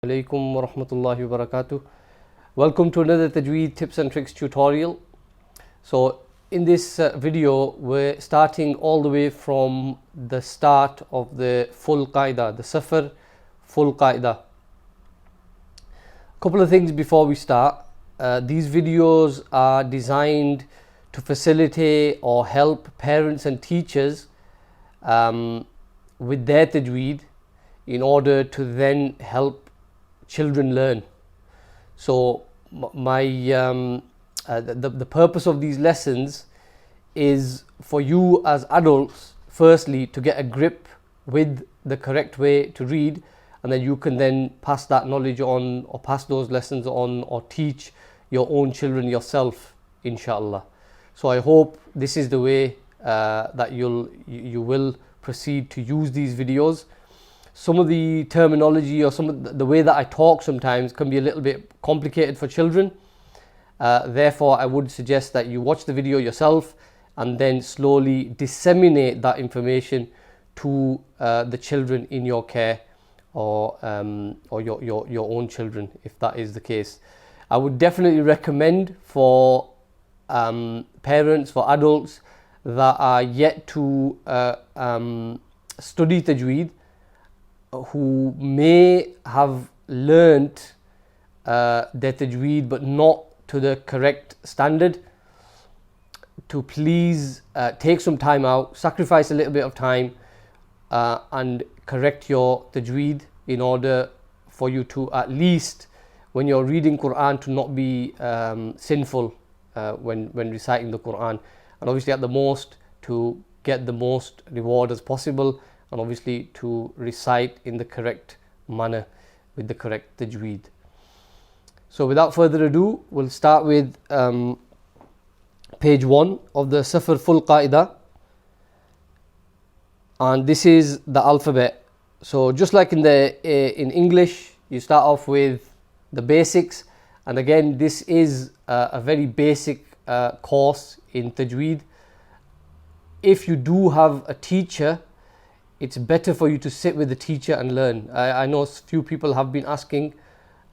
Alaikum wa rahmatullahi wa barakatuh. Welcome to another Tajweed tips and tricks tutorial. So in this video we're starting all the way from the start of the full Qa'idah, the Safar full Qa'idah. A couple of things before we start. These videos are designed to facilitate or help parents and teachers with their Tajweed in order to then help children learn. So the purpose of these lessons is for you as adults, firstly, to get a grip with the correct way to read, and then you can then pass that knowledge on or pass those lessons on or teach your own children yourself, inshallah. So I hope this is the way that you will proceed to use these videos. Some of the terminology or some of the way that I talk sometimes can be a little bit complicated for children. Therefore, I would suggest that you watch the video yourself and then slowly disseminate that information to the children in your care or your own children, if that is the case. I would definitely recommend for parents, for adults that are yet to study Tajweed, who may have learnt their Tajweed but not to the correct standard, to please take some time out, sacrifice a little bit of time and correct your Tajweed in order for you to, at least when you're reading Qur'an, to not be sinful when reciting the Qur'an, and obviously at the most to get the most reward as possible, and obviously to recite in the correct manner with the correct Tajweed. So without further ado, we'll start with page 1 of the Safar full Qa'idah, and this is the alphabet. So just like in English, you start off with the basics, and again this is a very basic course in Tajweed. If you do have a teacher, it's better for you to sit with the teacher and learn. I know a few people have been asking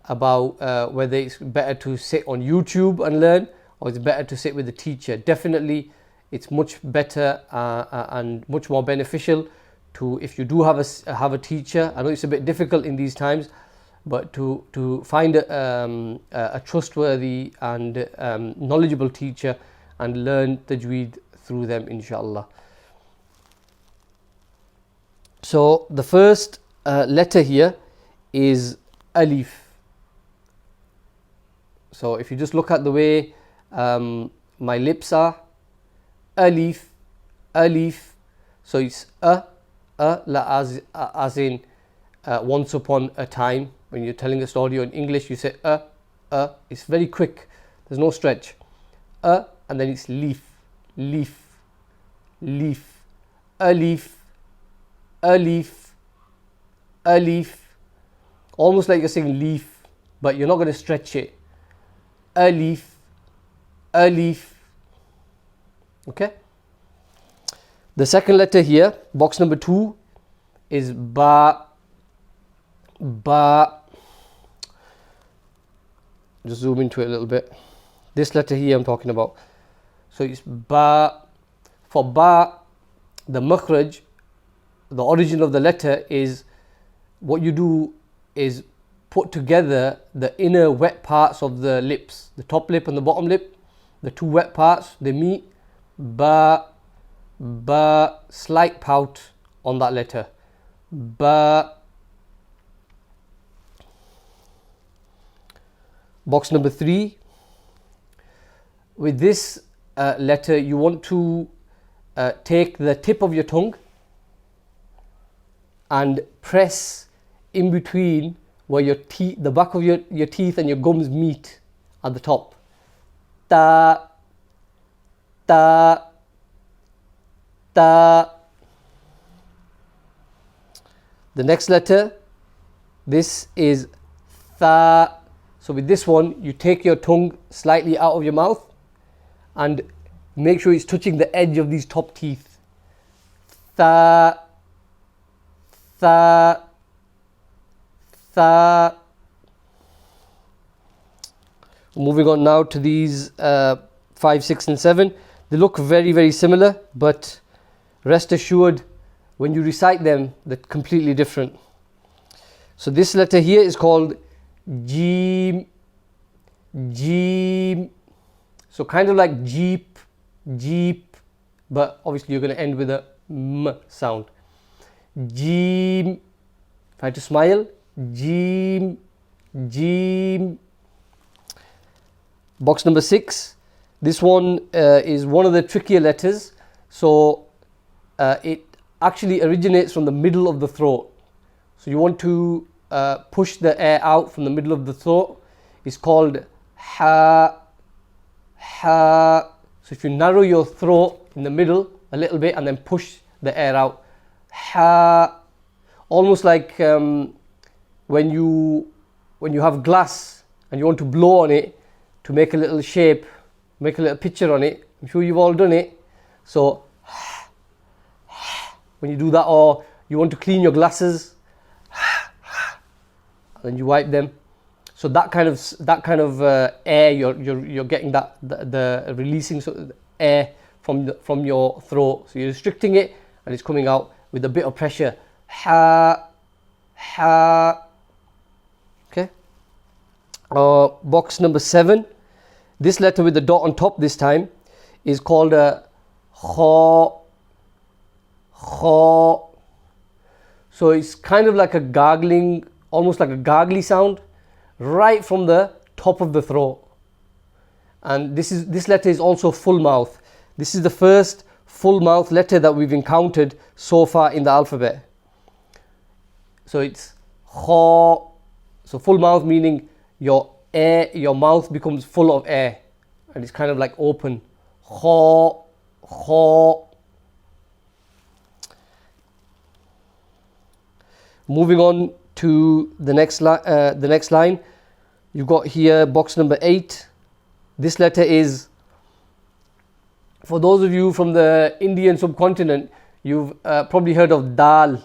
about whether it's better to sit on YouTube and learn, or it's better to sit with the teacher. Definitely it's much better and much more beneficial to, if you do have a teacher. I know it's a bit difficult in these times, but to find a trustworthy and knowledgeable teacher and learn Tajweed through them, inshallah. So the first letter here is alif. So if you just look at the way my lips are, alif, alif. So it's as in once upon a time. When you're telling a story in English, you say It's very quick. There's no stretch. And then it's leaf, leaf, leaf, alif, alif, alif. Almost like you're saying leaf, but you're not going to stretch it. Alif, alif. Okay. The second letter here, box number 2, is ba. Ba. Just zoom into it a little bit. This letter here I'm talking about. So it's ba. For ba, the makhraj, the origin of the letter is, what you do is put together the inner wet parts of the lips, the top lip and the bottom lip, the two wet parts, they meet. Ba, ba, slight pout on that letter. Ba. Box number 3. With this letter, you want to take the tip of your tongue and press in between where your teeth, the back of your teeth and your gums meet at the top. Ta, ta, ta. The next letter, this is tha. So with this one, you take your tongue slightly out of your mouth and make sure it's touching the edge of these top teeth. Tha, tha, tha. Moving on now to these 5, 6 and 7. They look very, very similar, but rest assured, when you recite them, they're completely different. So this letter here is called Jeem. Jeem. So kind of like Jeep, Jeep, but obviously you're going to end with a M sound. Jeem. If I had to smile, Jeem, Jeem. Box number 6. This one is one of the trickier letters. So it actually originates from the middle of the throat. So you want to push the air out from the middle of the throat. It's called Ha. Ha. So if you narrow your throat in the middle a little bit and then push the air out. Ha. Almost like when you have glass and you want to blow on it to make a little shape, make a little picture on it. I'm sure you've all done it. So when you do that, or you want to clean your glasses and then you wipe them. So that kind of air, you're getting that the releasing air from your throat. So you're restricting it and it's coming out with a bit of pressure. Ha, ha. Okay. Box number 7. This letter with the dot on top this time is called a Kha. Kha. So it's kind of like a gargling, almost like a gargly sound, right from the top of the throat. And this letter is also full mouth. This is the first full mouth letter that we've encountered so far in the alphabet. So it's Kha. So full mouth meaning your mouth becomes full of air and it's kind of like open. Kha. Kha. Moving on to the next line, you've got here box number 8. This letter is, for those of you from the Indian subcontinent, you've probably heard of Dal.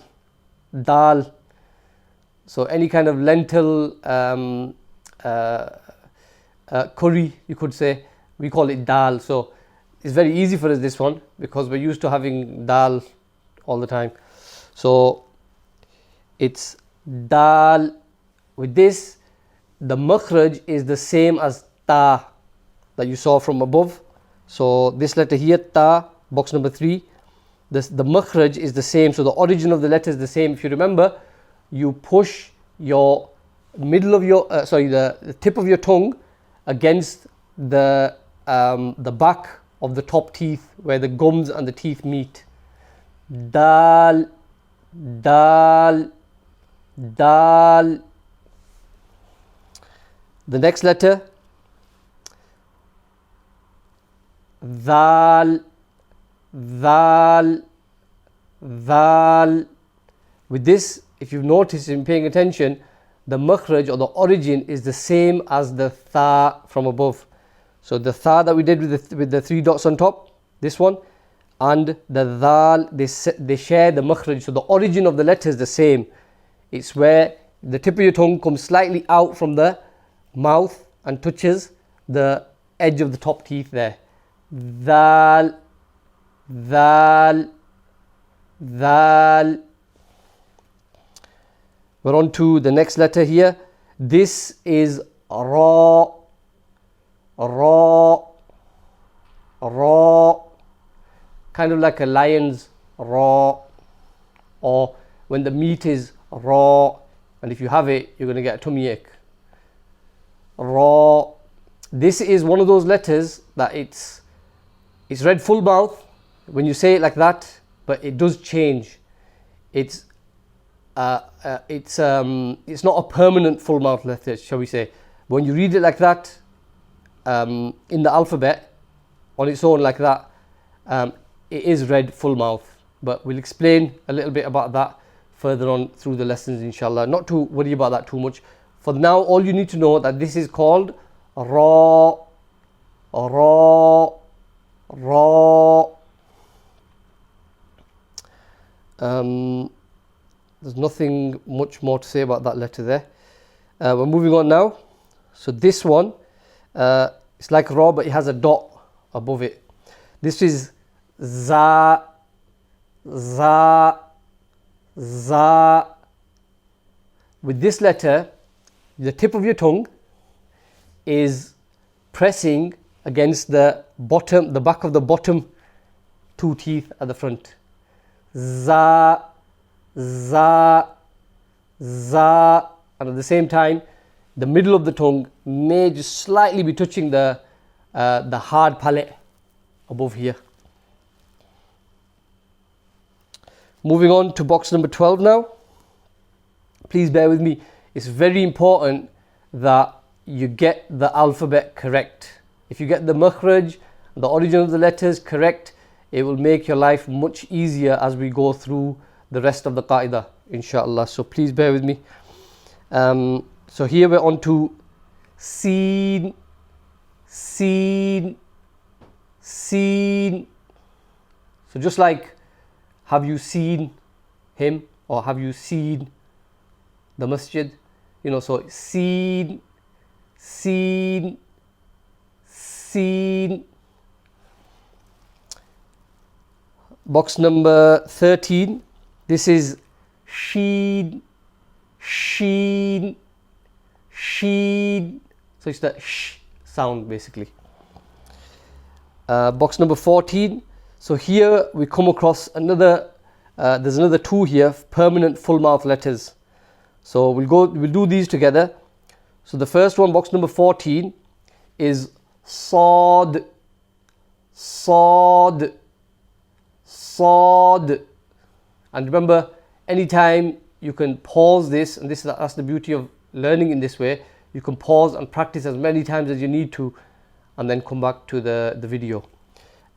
Dal. So any kind of lentil curry, you could say, we call it Dal. So it's very easy for us, this one, because we're used to having Dal all the time. So it's Dal. With this, the makhraj is the same as Ta that you saw from above. So this letter here, Ta, box number 3, the makhraj is the same. So the origin of the letter is the same. If you remember, you push your middle of your the tip of your tongue against the back of the top teeth where the gums and the teeth meet. Dal, Dal, Dal. The next letter, Dhal, Dhal, Dhal. With this, if you've noticed in paying attention, the makhraj or the origin is the same as the Tha from above. So the Tha that we did with the 3 dots on top, this one, and the Dhal, they share the makhraj. So the origin of the letter is the same. It's where the tip of your tongue comes slightly out from the mouth and touches the edge of the top teeth there. Dhal, Dhal, Dhal. We're on to the next letter here. This is Ra, Ra, Ra. Kind of like a lion's raw, or when the meat is raw, and if you have it, you're going to get a tummy ache. Ra. This is one of those letters that it's read full mouth when you say it like that, but it does change. It's not a permanent full mouth letter, shall we say. When you read it like that, in the alphabet, on its own like that, it is read full mouth. But we'll explain a little bit about that further on through the lessons, inshallah. Not to worry about that too much. For now, all you need to know that this is called Ra, Ra, Ra. There's nothing much more to say about that letter there. We're moving on now. So this one, It's like ra, but it has a dot above it. This is za, za, za. With this letter, the tip of your tongue is pressing against the back of the bottom two teeth at the front. Za, za, za. And at the same time, the middle of the tongue may just slightly be touching the hard palate above here. Moving on to box number 12 now. Please bear with me. It's very important that you get the alphabet correct. If you get the makhraj, the origin of the letters correct, it will make your life much easier as we go through the rest of the qa'idah, inshallah. So please bear with me. So here we're on to seen, seen, seen. So just like, have you seen him, or have you seen the masjid? You know, so seen, seen, seen. Box number 13. This is sheen, sheen, sheen. So it's the sh sound basically. Box number 14. So here we come across another, there's another two here, permanent full mouth letters. So we'll do these together. So the first one, box number 14, is sad, sad, sad. And remember, anytime you can pause this, and that's the beauty of learning in this way, you can pause and practice as many times as you need to, and then come back to the video.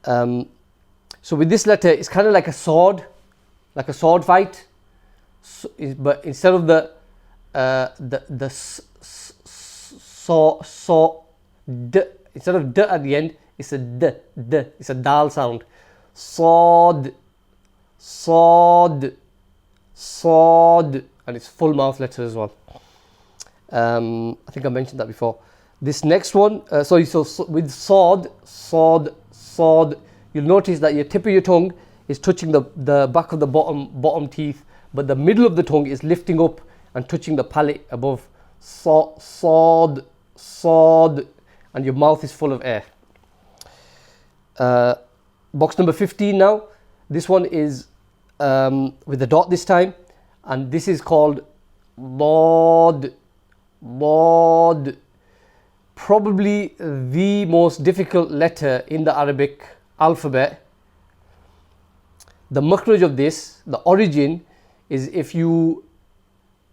So with this letter, it's kind of like a sword fight, but instead of the d, instead of d at the end, it's a d, it's a dal sound. Sad, sad, sad, and it's full mouth letter as well. I think I mentioned that before. This next one, so with sad, sad, sad, you'll notice that your tip of your tongue is touching the back of the bottom teeth, but the middle of the tongue is lifting up and touching the palate above. Sad, sad, and your mouth is full of air. Box number 15 now. This one is with the dot this time, and this is called Daad. Daad. Probably the most difficult letter in the Arabic alphabet. The makhraj of this, the origin, is if you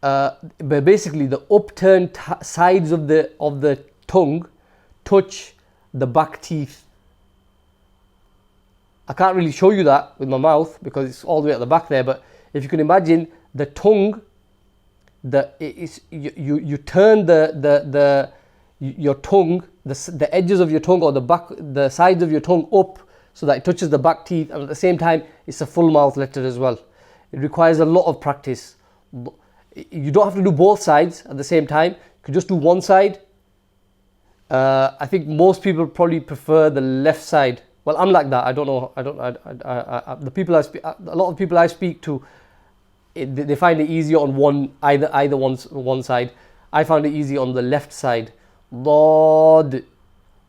basically the upturned sides of the tongue touch the back teeth. I can't really show you that with my mouth because it's all the way at the back there, but if you can imagine the tongue, you turn your tongue, the edges of your tongue, or the sides of your tongue up so that it touches the back teeth, and at the same time it's a full mouth letter as well. It requires a lot of practice. You don't have to do both sides at the same time. You could just do one side. I think most people probably prefer the left side. Well, I'm like that. I don't know. The people I speak, a lot of people I speak to, they find it easier on either one side. I found it easy on the left side. Daad,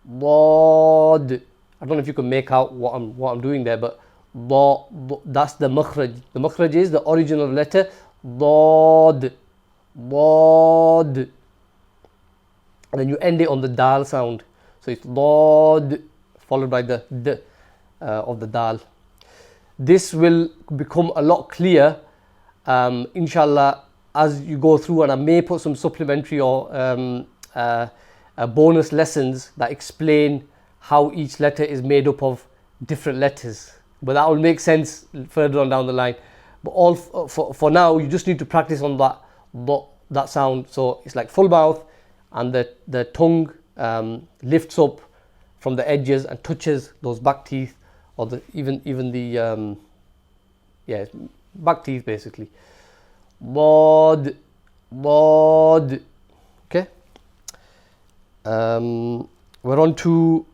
Daad. I don't know if you can make out what I'm doing there, but that's the makhraj. The makhraj is the original letter. Daad, Daad. And then you end it on the dal sound. So it's Daad followed by the d of the dal. This will become a lot clearer, inshallah, as you go through, and I may put some supplementary or bonus lessons that explain how each letter is made up of different letters. But that will make sense further on down the line. But all for now, you just need to practice on that sound. So it's like full mouth, and the tongue lifts up from the edges and touches those back teeth, or even the back teeth basically. Daad. Okay. we're on to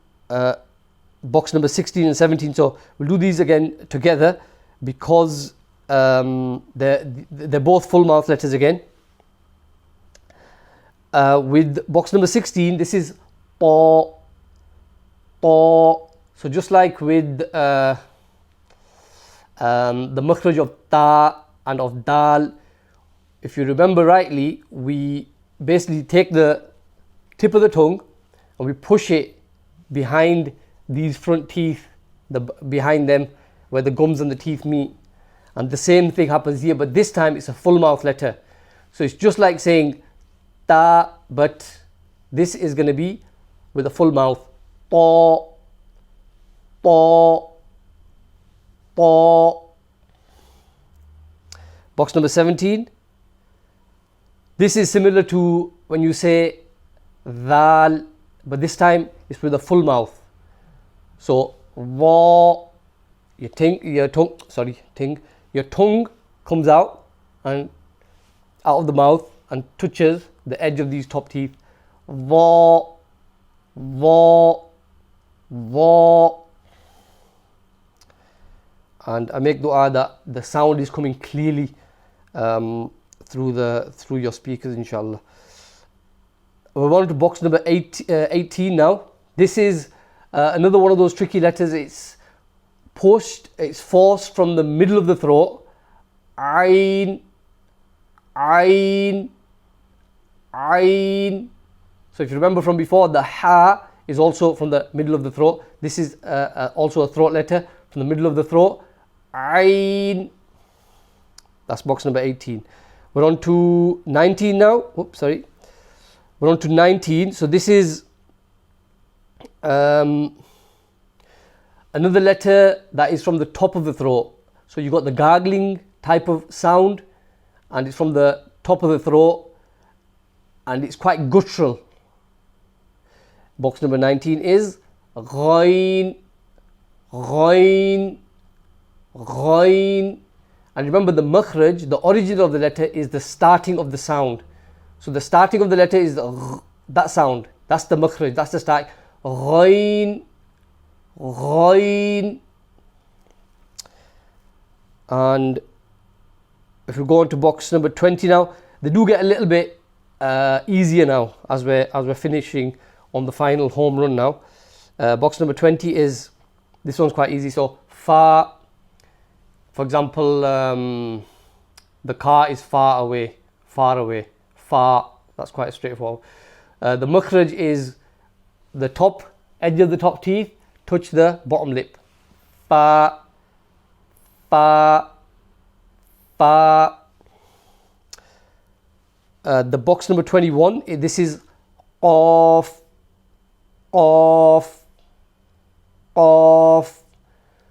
box number 16 and 17. So we'll do these again together because they're both full mouth letters again. With box number 16, this is ta, ta. So just like with the makhraj of ta and of dal, if you remember rightly, we basically take the tip of the tongue and we push it behind these front teeth, behind them where the gums and the teeth meet. And the same thing happens here, but this time it's a full mouth letter. So it's just like saying ta, but this is going to be with a full mouth. Ta, ta, ta. Box number 17. This is similar to when you say dal, but this time it's with a full mouth. So wa, your tongue comes out and out of the mouth and touches the edge of these top teeth. Va, va, va. And I make dua that the sound is coming clearly through your speakers, inshallah. We're on to box number 18 now. This is another one of those tricky letters. It's forced from the middle of the throat. Ain, ain, ain. So if you remember from before, the ha is also from the middle of the throat. This is also a throat letter from the middle of the throat. Ain. That's box number 18. We're on to 19 now. Oops, sorry. We're on to 19. So this is another letter that is from the top of the throat. So you got the gargling type of sound, and it's from the top of the throat, and it's quite guttural. Box number 19 is Ghayn, Ghayn, Ghayn. And remember, the makhraj, the origin of the letter, is the starting of the sound. So the starting of the letter is that sound. That's the makhraj, that's the start. Ghayn, Ghayn. And if we go on to box number 20 now, they do get a little bit easier now as we're finishing on the final home run now. Box number 20 is, this one's quite easy. So fa, for example, the car is far away, far. That's quite straightforward. The makhraj is the top edge of the top teeth touch the bottom lip. Fa, fa, fa. The box number 21, this is qaf, qaf, qaf.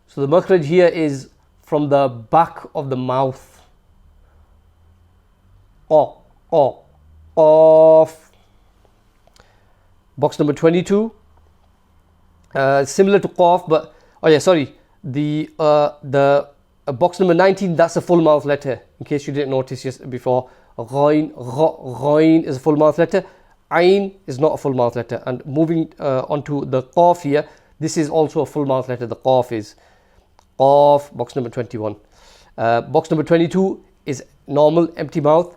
So the makhraj here is from the back of the mouth. Qa, qa, qaf. Box number 22, similar to qaf, but the box number 19, that's a full mouth letter, in case you didn't notice just before. Ghayn, ghayn is a full mouth letter. Ain is not a full mouth letter. And moving on to the qaf here, this is also a full mouth letter. The qaf is qaf, box number 21. Box number 22 is normal empty mouth.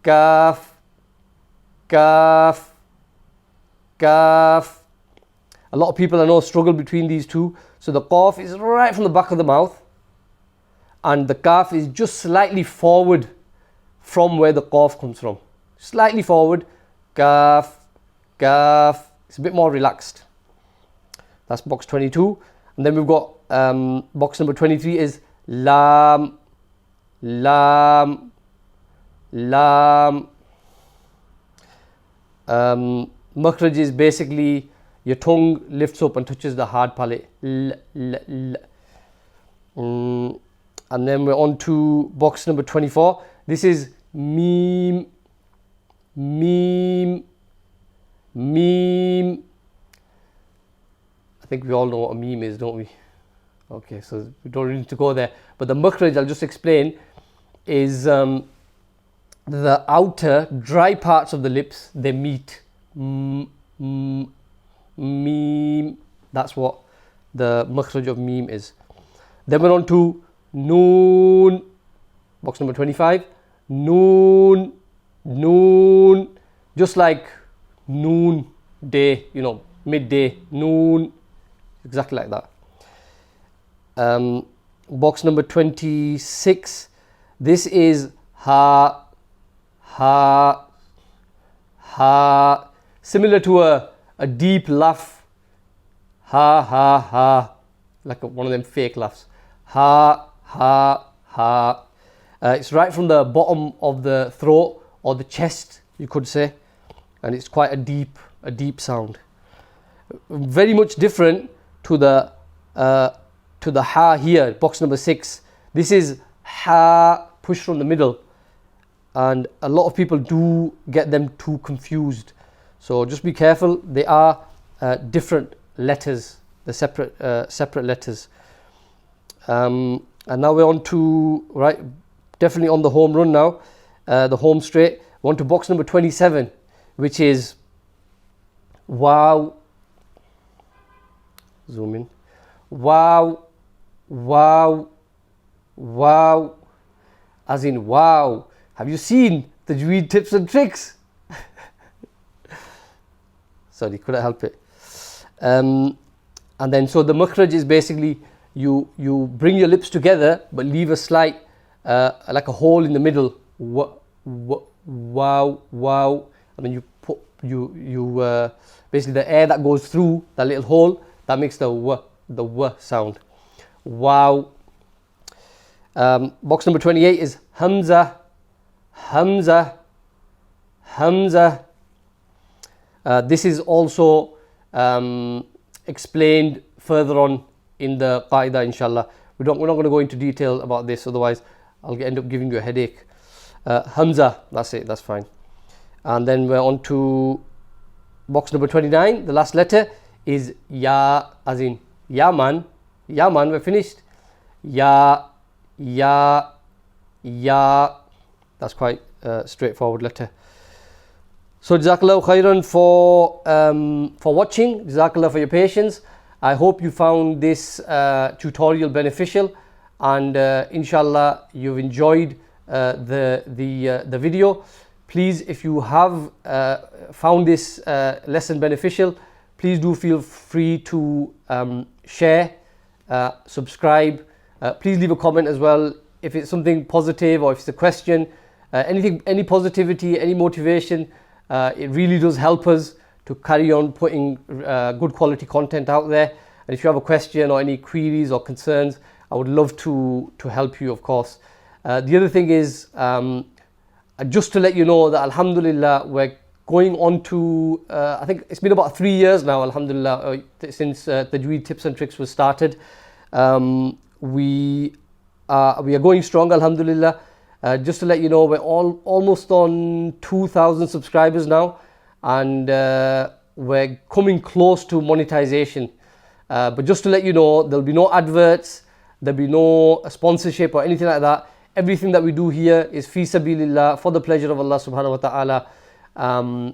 Kaf, kaf, kaf. A lot of people I know struggle between these two. So the qaf is right from the back of the mouth, and the kaf is just slightly forward from where the qaf comes from. Slightly forward. Kaf, kaf. It's a bit more relaxed. That's box 22. And then we've got box number 23 is lam, lam, lam. Makhraj is basically your tongue lifts up and touches the hard palate. L, l, l. And then we're on to box number 24. This is meem, meem, meem. I think we all know what a meme is, don't we? Okay, so we don't really need to go there. But the makhraj, I'll just explain, is the outer dry parts of the lips, they meet. Meme. That's what the makhraj of meme is. Then we're on to noon. Box number 25. Noon. Noon. Just like noon day, you know, midday. Noon. Exactly like that. Box number 26. This is ha. Ha. Ha. Similar to a deep laugh. Ha ha ha. Like one of them fake laughs. Ha ha ha. It's right from the bottom of the throat or the chest, you could say, and it's quite a deep sound. Very much different to the ha here, box number 6. This is ha, push from the middle, and a lot of people do get them too confused. So just be careful. They are different letters, the separate letters. And now we're on to, right, definitely on the home run now, the home straight. We're on to box number 27, which is wow. Zoom in. Wow, wow, wow. As in, wow. Have you seen the Tajweed tips and tricks? Sorry, couldn't help it. And then, so the makhraj is basically you bring your lips together, but leave a slight, like a hole in the middle. Wow, wow. And then you put, basically the air that goes through that little hole, that makes the w sound. Wow. Box number 28 is hamza, hamza, hamza. This is also explained further on in the Qa'idah, inshallah. We're not going to go into detail about this, otherwise I'll end up giving you a headache. Hamza, that's it, that's fine. And then we're on to box number 29. The last letter is ya, as in yaman. Yaman, we're finished. Ya, ya, ya. That's quite a straightforward letter. So Jazakallahu khairan for watching. Jazakallah for your patience. I hope you found this tutorial beneficial, and inshallah you've enjoyed the video. Please, if you have found this lesson beneficial, please do feel free to share, subscribe. Please leave a comment as well if it's something positive or if it's a question, anything, any positivity, any motivation. It really does help us to carry on putting good quality content out there. And if you have a question or any queries or concerns, I would love to help you, of course. The other thing is, just to let you know that alhamdulillah, we're going on to, I think it's been about 3 years now, alhamdulillah, since Tajweed Tips and Tricks was started. We are going strong, alhamdulillah. Just to let you know, we're almost on 2,000 subscribers now, and we're coming close to monetization. But just to let you know, there'll be no adverts, there'll be no sponsorship or anything like that. Everything that we do here is fi sabilillah, for the pleasure of Allah subhanahu wa ta'ala.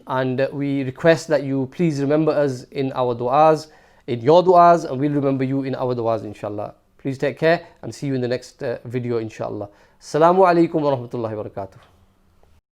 And we request that you please remember us in our du'as, in your du'as, and we'll remember you in our du'as, inshallah. Please take care and see you in the next video, inshallah. Assalamu alaikum wa rahmatullahi wa barakatuh.